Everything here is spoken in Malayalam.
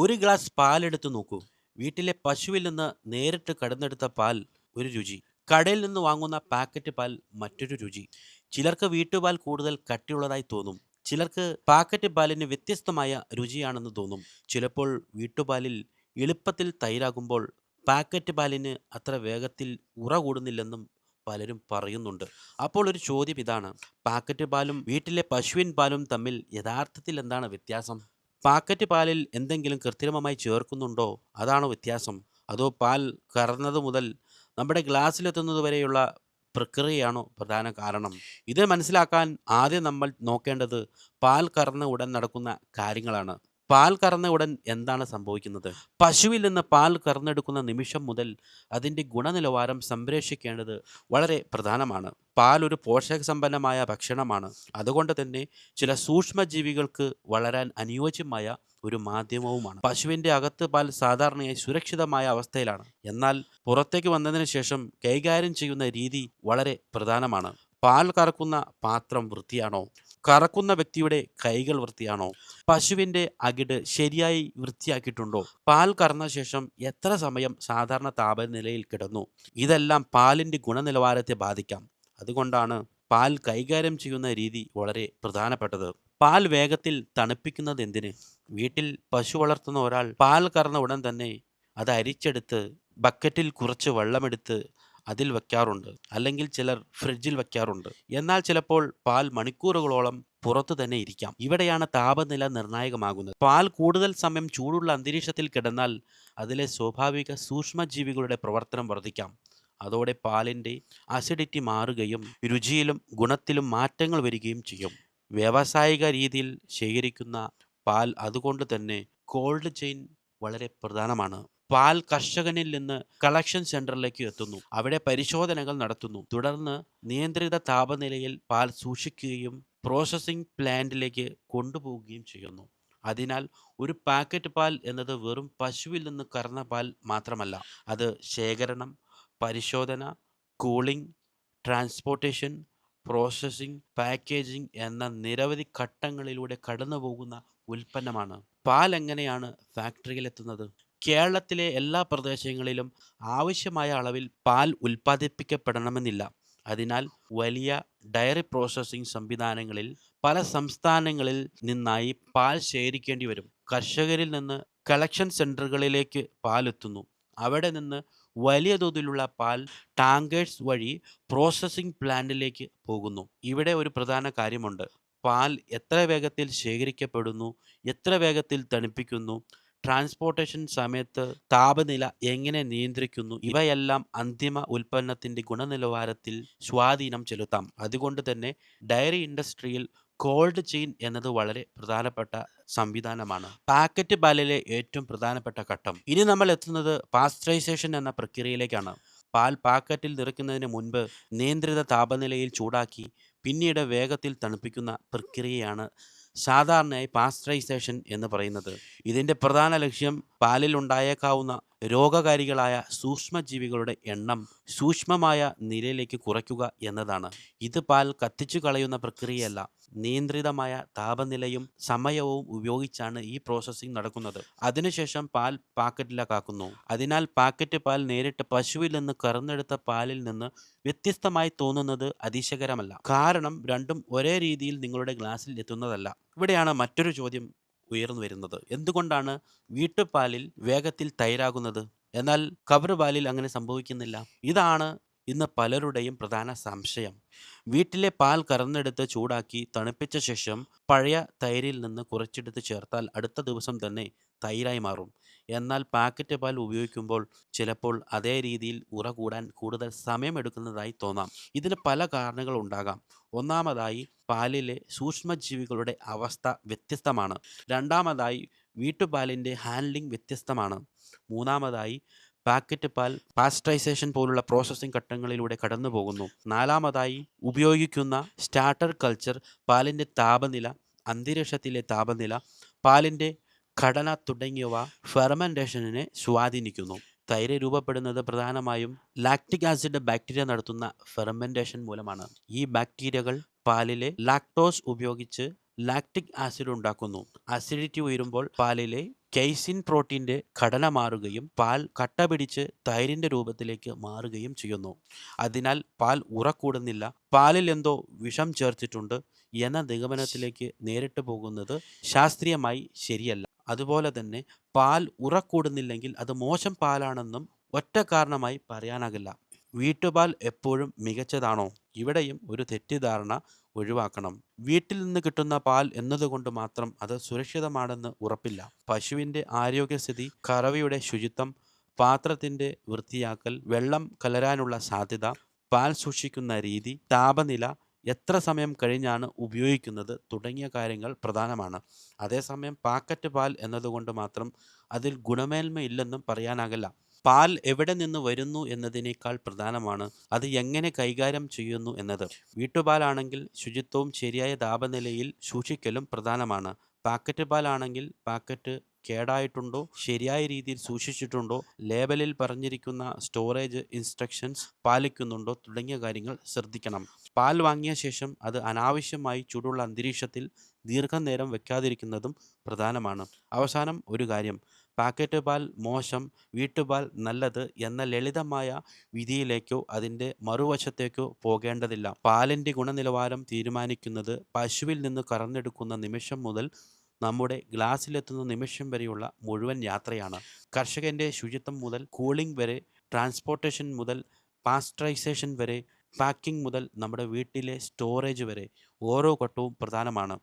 ഒരു ഗ്ലാസ് പാലെടുത്ത് നോക്കൂ. വീട്ടിലെ പശുവിൽ നിന്ന് നേരിട്ട് കടന്നെടുത്ത പാൽ ഒരു രുചി. കടയിൽ നിന്ന് വാങ്ങുന്ന പാക്കറ്റ് പാൽ മറ്റൊരു രുചി. ചിലർക്ക് വീട്ടുപാൽ കൂടുതൽ കട്ടിയുള്ളതായി തോന്നും. ചിലർക്ക് പാക്കറ്റ് പാലിന് വ്യത്യസ്തമായ രുചിയാണെന്ന് തോന്നും. ചിലപ്പോൾ വീട്ടുപാലിൽ എളുപ്പത്തിൽ തൈരാകുമ്പോൾ പാക്കറ്റ് പാലിന് അത്ര വേഗത്തിൽ ഉറ കൂടുന്നില്ലെന്നും പലരും പറയുന്നുണ്ട്. അപ്പോൾ ഒരു ചോദ്യം ഇതാണ്: പാക്കറ്റ് പാലും വീട്ടിലെ പശുവിൻ പാലും തമ്മിൽ യഥാർത്ഥത്തിൽ എന്താണ് വ്യത്യാസം? പാക്കറ്റ് പാലിൽ എന്തെങ്കിലും കൃത്രിമമായി ചേർക്കുന്നുണ്ടോ? അതാണോ വ്യത്യാസം? അതോ പാൽ കറന്നത് മുതൽ നമ്മുടെ ഗ്ലാസ്സിലെത്തുന്നത് വരെയുള്ള പ്രക്രിയയാണോ പ്രധാന കാരണം? ഇത് മനസ്സിലാക്കാൻ ആദ്യം നമ്മൾ നോക്കേണ്ടത് പാൽ കറന്ന ഉടൻ നടക്കുന്ന കാര്യങ്ങളാണ്. പാൽ കറന്ന ഉടൻ എന്താണ് സംഭവിക്കുന്നത്? പശുവിൽ നിന്ന് പാൽ കറന്നെടുക്കുന്ന നിമിഷം മുതൽ അതിൻ്റെ ഗുണനിലവാരം സംരക്ഷിക്കേണ്ടത് വളരെ പ്രധാനമാണ്. പാൽ ഒരു പോഷകസമ്പന്നമായ ഭക്ഷണമാണ്. അതുകൊണ്ട് തന്നെ ചില സൂക്ഷ്മജീവികൾക്ക് വളരാൻ അനുയോജ്യമായ ഒരു മാധ്യമവുമാണ്. പശുവിൻ്റെ അകത്ത് പാൽ സാധാരണയായി സുരക്ഷിതമായ അവസ്ഥയിലാണ്. എന്നാൽ പുറത്തേക്ക് വന്നതിന് ശേഷം കൈകാര്യം ചെയ്യുന്ന രീതി വളരെ പ്രധാനമാണ്. പാൽ കറക്കുന്ന പാത്രം വൃത്തിയാണോ? കറക്കുന്ന വ്യക്തിയുടെ കൈകൾ വൃത്തിയാണോ? പശുവിൻ്റെ അകിട് ശരിയായി വൃത്തിയാക്കിയിട്ടുണ്ടോ? പാൽ കറന്ന ശേഷം എത്ര സമയം സാധാരണ താപനിലയിൽ കിടന്നു? ഇതെല്ലാം പാലിൻ്റെ ഗുണനിലവാരത്തെ ബാധിക്കാം. അതുകൊണ്ടാണ് പാൽ കൈകാര്യം ചെയ്യുന്ന രീതി വളരെ പ്രധാനപ്പെട്ടത്. പാൽ വേഗത്തിൽ തണുപ്പിക്കുന്നത് എന്തിന്? വീട്ടിൽ പശു വളർത്തുന്ന ഒരാൾ പാൽ കറന്ന ഉടൻ തന്നെ അത് അരിച്ചെടുത്ത് ബക്കറ്റിൽ കുറച്ച് വെള്ളമെടുത്ത് അതിൽ വയ്ക്കാറുണ്ട്. അല്ലെങ്കിൽ ചിലർ ഫ്രിഡ്ജിൽ വയ്ക്കാറുണ്ട്. എന്നാൽ ചിലപ്പോൾ പാൽ മണിക്കൂറുകളോളം പുറത്തു തന്നെ ഇരിക്കാം. ഇവിടെയാണ് താപനില നിർണായകമാകുന്നത്. പാൽ കൂടുതൽ സമയം ചൂടുള്ള അന്തരീക്ഷത്തിൽ കിടന്നാൽ അതിലെ സ്വാഭാവിക സൂക്ഷ്മജീവികളുടെ പ്രവർത്തനം വർദ്ധിക്കാം. അതോടെ പാലിൻ്റെ അസിഡിറ്റി മാറുകയും രുചിയിലും ഗുണത്തിലും മാറ്റങ്ങൾ വരികയും ചെയ്യും. വ്യാവസായിക രീതിയിൽ ശേഖരിക്കുന്ന പാൽ അതുകൊണ്ട് തന്നെ കോൾഡ് ചെയിൻ വളരെ പ്രധാനമാണ്. പാൽ കർഷകനിൽ നിന്ന് കളക്ഷൻ സെന്ററിലേക്ക് എത്തുന്നു. അവിടെ പരിശോധനകൾ നടത്തുന്നു. തുടർന്ന് നിയന്ത്രിത താപനിലയിൽ പാൽ സൂക്ഷിക്കുകയും പ്രോസസ്സിംഗ് പ്ലാന്റിലേക്ക് കൊണ്ടുപോവുകയും ചെയ്യുന്നു. അതിനാൽ ഒരു പാക്കറ്റ് പാൽ എന്നത് വെറും പശുവിൽ നിന്ന് കറന്ന പാൽ മാത്രമല്ല. അത് ശേഖരണം, പരിശോധന, കൂളിംഗ്, ട്രാൻസ്പോർട്ടേഷൻ, പ്രോസസ്സിംഗ്, പാക്കേജിംഗ് എന്ന നിരവധി ഘട്ടങ്ങളിലൂടെ കടന്നുപോകുന്ന ഉൽപ്പന്നമാണ്. പാൽ എങ്ങനെയാണ് ഫാക്ടറിയിലെത്തുന്നത്? കേരളത്തിലെ എല്ലാ പ്രദേശങ്ങളിലും ആവശ്യമായ അളവിൽ പാൽ ഉൽപ്പാദിപ്പിക്കപ്പെടണമെന്നില്ല. അതിനാൽ വലിയ ഡയറി പ്രോസസ്സിംഗ് സംവിധാനങ്ങളിൽ പല സംസ്ഥാനങ്ങളിൽ നിന്നായി പാൽ ശേഖരിക്കേണ്ടി വരും. കർഷകരിൽ നിന്ന് കളക്ഷൻ സെന്ററുകളിലേക്ക് പാൽ എത്തുന്നു. അവിടെ നിന്ന് വലിയ തോതിലുള്ള പാൽ ടാങ്കേഴ്സ് വഴി പ്രോസസ്സിംഗ് പ്ലാന്റിലേക്ക് പോകുന്നു. ഇവിടെ ഒരു പ്രധാന കാര്യമുണ്ട്. പാൽ എത്ര വേഗത്തിൽ ശേഖരിക്കപ്പെടുന്നു, എത്ര വേഗത്തിൽ തണുപ്പിക്കുന്നു, ട്രാൻസ്പോർട്ടേഷൻ സമയത്ത് താപനില എങ്ങനെ നിയന്ത്രിക്കുന്നു, ഇവയെല്ലാം അന്തിമ ഉൽപ്പന്നത്തിൻ്റെ ഗുണനിലവാരത്തിൽ സ്വാധീനം ചെലുത്താം. അതുകൊണ്ട് തന്നെ ഡയറി ഇൻഡസ്ട്രിയിൽ കോൾഡ് ചെയിൻ എന്നത് വളരെ പ്രധാനപ്പെട്ട സംവിധാനമാണ്. പാക്കറ്റ് പാലിലെ ഏറ്റവും പ്രധാനപ്പെട്ട ഘട്ടം. ഇനി നമ്മൾ എത്തുന്നത് പാസ്ചറൈസേഷൻ എന്ന പ്രക്രിയയിലേക്കാണ്. പാൽ പാക്കറ്റിൽ നിറയ്ക്കുന്നതിന് മുൻപ് നിയന്ത്രിത താപനിലയിൽ ചൂടാക്കി പിന്നീട് വേഗത്തിൽ തണുപ്പിക്കുന്ന പ്രക്രിയയാണ് സാധാരണയായി പാസ്ചറൈസേഷൻ എന്ന് പറയുന്നത്. ഇതിൻ്റെ പ്രധാന ലക്ഷ്യം പാലിൽ ഉണ്ടായേക്കാവുന്ന രോഗകാരികളായ സൂക്ഷ്മജീവികളുടെ എണ്ണം സൂക്ഷ്മമായ നിലയിലേക്ക് കുറയ്ക്കുക എന്നതാണ്. ഇത് പാൽ കത്തിച്ചു കളയുന്ന പ്രക്രിയയല്ല. നിയന്ത്രിതമായ താപനിലയും സമയവും ഉപയോഗിച്ചാണ് ഈ പ്രോസസ്സിംഗ് നടക്കുന്നത്. അതിനുശേഷം പാൽ പാക്കറ്റിലാക്കുന്നു. അതിനാൽ പാക്കറ്റ് പാൽ നേരിട്ട് പശുവിൽ നിന്ന് കറന്നെടുത്ത പാലിൽ നിന്ന് വ്യത്യസ്തമായി തോന്നുന്നത് അതിശയകരമല്ല. കാരണം രണ്ടും ഒരേ രീതിയിൽ നിങ്ങളുടെ ഗ്ലാസ്സിൽ എത്തുന്നതല്ല. ഇവിടെയാണ് മറ്റൊരു ചോദ്യം ഉയർന്നു വരുന്നത്: എന്തുകൊണ്ടാണ് വീട്ടുപാലിൽ വേഗത്തിൽ തൈരാകുന്നത്, എന്നാൽ കവർ പാലിൽ അങ്ങനെ സംഭവിക്കുന്നില്ല? ഇതാണ് ഇന്ന് പലരുടെയും പ്രധാന സംശയം. വീട്ടിലെ പാൽ കറന്നെടുത്ത് ചൂടാക്കി തണുപ്പിച്ച ശേഷം പഴയ തൈരിൽ നിന്ന് കുറച്ചെടുത്ത് ചേർത്താൽ അടുത്ത ദിവസം തന്നെ തൈരായി മാറും. എന്നാൽ പാക്കറ്റ് പാൽ ഉപയോഗിക്കുമ്പോൾ ചിലപ്പോൾ അതേ രീതിയിൽ ഉറ കൂടാൻ കൂടുതൽ സമയമെടുക്കുന്നതായി തോന്നാം. ഇതിന് പല കാരണങ്ങളുണ്ടാകാം. ഒന്നാമതായി, പാലിലെ സൂക്ഷ്മജീവികളുടെ അവസ്ഥ വ്യത്യസ്തമാണ്. രണ്ടാമതായി, വീട്ടുപാലിൻ്റെ ഹാൻഡ്ലിംഗ് വ്യത്യസ്തമാണ്. മൂന്നാമതായി, പാക്കറ്റ് പാൽ പാസ്ചറൈസേഷൻ പോലുള്ള പ്രോസസ്സിംഗ് ഘട്ടങ്ങളിലൂടെ കടന്നു പോകുന്നു. നാലാമതായി, ഉപയോഗിക്കുന്ന സ്റ്റാർട്ടർ കൾച്ചർ, പാലിൻ്റെ താപനില, അന്തരീക്ഷത്തിലെ താപനില, പാലിൻ്റെ ഘടന തുടങ്ങിയവ ഫെർമെൻറ്റേഷനെ സ്വാധീനിക്കുന്നു. തൈര് രൂപപ്പെടുന്നത് പ്രധാനമായും ലാക്റ്റിക് ആസിഡ് ബാക്ടീരിയ നടത്തുന്ന ഫെർമെൻറ്റേഷൻ മൂലമാണ്. ഈ ബാക്ടീരിയകൾ പാലിലെ ലാക്ടോസ് ഉപയോഗിച്ച് ലാക്റ്റിക് ആസിഡ് ഉണ്ടാക്കുന്നു. അസിഡിറ്റി ഉയരുമ്പോൾ പാലിലെ കെയ്സിൻ പ്രോട്ടീൻ്റെ ഘടന മാറുകയും പാൽ കട്ട പിടിച്ച് തൈരിൻ്റെ രൂപത്തിലേക്ക് മാറുകയും ചെയ്യുന്നു. അതിനാൽ പാൽ ഉറക്കൂടുന്നില്ല, പാലിൽ എന്തോ വിഷം ചേർത്തിട്ടുണ്ട് എന്ന നിഗമനത്തിലേക്ക് നേരിട്ട് പോകുന്നത് ശാസ്ത്രീയമായി ശരിയല്ല. അതുപോലെ തന്നെ പാൽ ഉറക്കൂടുന്നില്ലെങ്കിൽ അത് മോശം പാലാണെന്നും ഒറ്റ കാരണമായി പറയാനാകില്ല. വീട്ടുപാൽ എപ്പോഴും മികച്ചതാണോ? ഇവിടെയും ഒരു തെറ്റിദ്ധാരണ ഒഴിവാക്കണം. വീട്ടിൽ നിന്ന് കിട്ടുന്ന പാൽ എന്നതുകൊണ്ട് മാത്രം അത് സുരക്ഷിതമാണെന്ന് ഉറപ്പില്ല. പശുവിൻ്റെ ആരോഗ്യസ്ഥിതി, കറവയുടെ ശുചിത്വം, പാത്രത്തിൻ്റെ വൃത്തിയാക്കൽ, വെള്ളം കലരാനുള്ള സാധ്യത, പാൽ സൂക്ഷിക്കുന്ന രീതി, താപനില, എത്ര സമയം കഴിഞ്ഞാണ് ഉപയോഗിക്കുന്നത് തുടങ്ങിയ കാര്യങ്ങൾ പ്രധാനമാണ്. അതേസമയം പാക്കറ്റ് പാൽ എന്നതുകൊണ്ട് മാത്രം അതിൽ ഗുണമേന്മയില്ലെന്നും പറയാനാകില്ല. പാൽ എവിടെ നിന്ന് വരുന്നു എന്നതിനേക്കാൾ പ്രധാനമാണ് അത് എങ്ങനെ കൈകാര്യം ചെയ്യുന്നു എന്നത്. വീട്ടുപാലാണെങ്കിൽ ശുചിത്വവും ശരിയായ താപനിലയിൽ സൂക്ഷിക്കലും പ്രധാനമാണ്. പാക്കറ്റ് പാലാണെങ്കിൽ പാക്കറ്റ് കേടായിട്ടുണ്ടോ, ശരിയായ രീതിയിൽ സൂക്ഷിച്ചിട്ടുണ്ടോ, ലേബലിൽ പറഞ്ഞിരിക്കുന്ന സ്റ്റോറേജ് ഇൻസ്ട്രക്ഷൻസ് പാലിക്കുന്നുണ്ടോ തുടങ്ങിയ കാര്യങ്ങൾ ശ്രദ്ധിക്കണം. പാൽ വാങ്ങിയ ശേഷം അത് അനാവശ്യമായി ചൂടുള്ള അന്തരീക്ഷത്തിൽ ദീർഘനേരം വെക്കാതിരിക്കുന്നതും പ്രധാനമാണ്. അവസാനം ഒരു കാര്യം, പാക്കറ്റ് പാൽ മോശം, വീട്ടുപാൽ നല്ലത് എന്ന ലളിതമായ വിധിയിലേക്കോ അതിൻ്റെ മറുവശത്തേക്കോ പോകേണ്ടതില്ല. പാലിൻ്റെ ഗുണനിലവാരം തീരുമാനിക്കുന്നത് പശുവിൽ നിന്ന് കറന്നെടുക്കുന്ന നിമിഷം മുതൽ നമ്മുടെ ഗ്ലാസ്സിലെത്തുന്ന നിമിഷം വരെയുള്ള മുഴുവൻ യാത്രയാണ്. കർഷകൻ്റെ ശുചിത്വം മുതൽ കൂളിംഗ് വരെ, ട്രാൻസ്പോർട്ടേഷൻ മുതൽ പാസ്ചറൈസേഷൻ വരെ, പാക്കിംഗ് മുതൽ നമ്മുടെ വീട്ടിലെ സ്റ്റോറേജ് വരെ ഓരോ ഘട്ടവും പ്രധാനമാണ്.